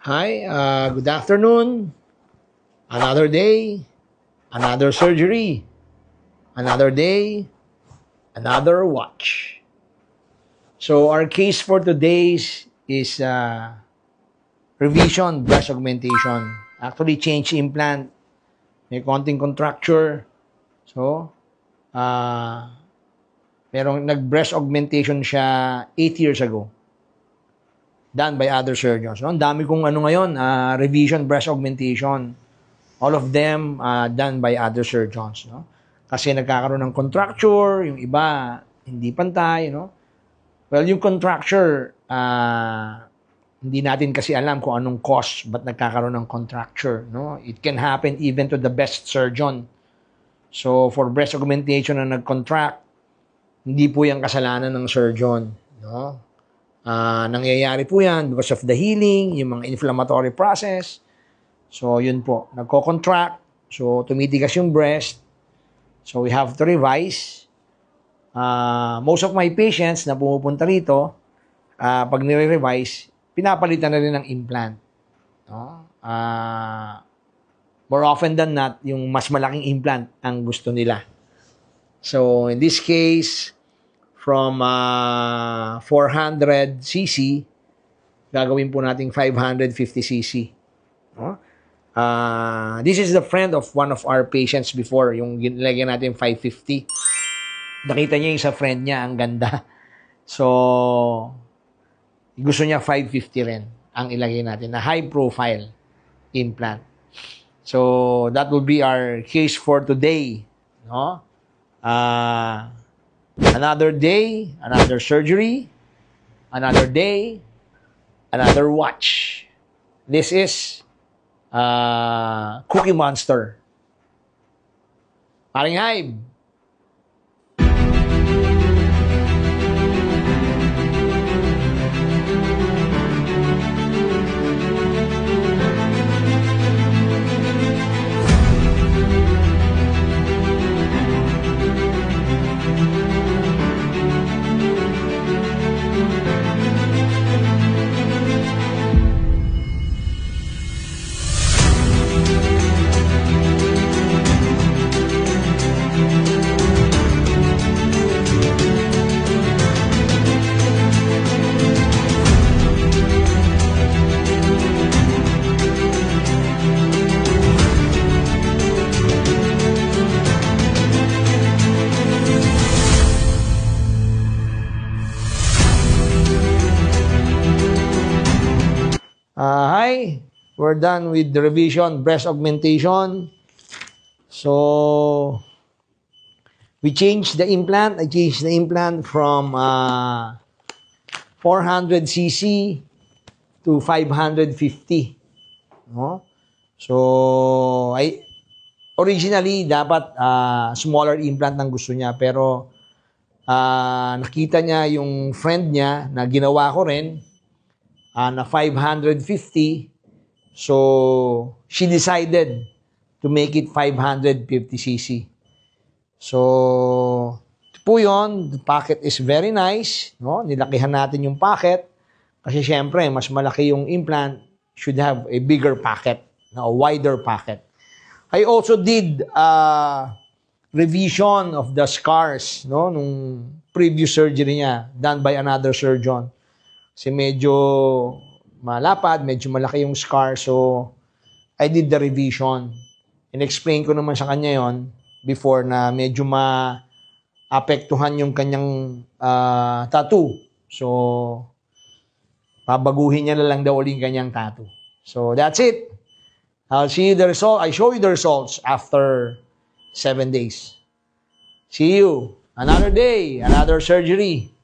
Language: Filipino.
Hi, good afternoon. Another day, another surgery, another day, another watch. So our case for today is revision breast augmentation. Actually, change implant. May konting contracture. So, uh, merong nag-breast augmentation siya 8 years ago. Done by other surgeons. No? Ang dami kong ngayon, revision breast augmentation. All of them done by other surgeons. No? Kasi nagkakaroon ng contracture, yung iba hindi pantay. No? Well, yung contracture, hindi natin kasi alam kung anong cause ba't nagkakaroon ng contracture. No? It can happen even to the best surgeon. So, for breast augmentation na nag-contract, hindi po yung kasalanan ng surgeon. No? Nangyayari po yan because of the healing, yung mga inflammatory process. So, yun po. Nagko-contract. So, tumitigas yung breast. So, we have to revise. Most of my patients na pumupunta rito, pag nire-revise, pinapalitan na rin ng implant. No? More often than not, yung mas malaking implant ang gusto nila. So, in this case, from 400cc, gagawin po nating 550cc. No? This is the friend of one of our patients before, yung ginilagyan natin 550. Nakita niya yung sa friend niya, ang ganda. So, gusto niya 550 rin ang ilagay natin na high profile implant. So, that will be our case for today. No? Another day, another surgery, another day, another watch. This is Cookie Monster. Paring Hybe. Hi, we're done with the revision breast augmentation. So, we changed the implant. I changed the implant from 400cc to 550. No? So, originally, dapat smaller implant ang gusto niya. Pero, nakita niya yung friend niya na ginawa ko rin, na 550. So, she decided to make it 550cc. So, ito po yun. The pocket is very nice. No? Nilakihan natin yung pocket. Kasi syempre, mas malaki yung implant. Should have a bigger pocket. A wider pocket. I also did revision of the scars, no? Nung previous surgery niya, done by another surgeon. Kasi medyo malapad, medyo malaki yung scar. So, I did the revision. In-explain ko naman sa kanya yon before na medyo ma-apektuhan yung kanyang tattoo. So, pabaguhin niya na lang daw ulit yung kanyang tattoo. So, that's it. I'll see you the result. I show you the results after 7 days. See you. Another day, another surgery.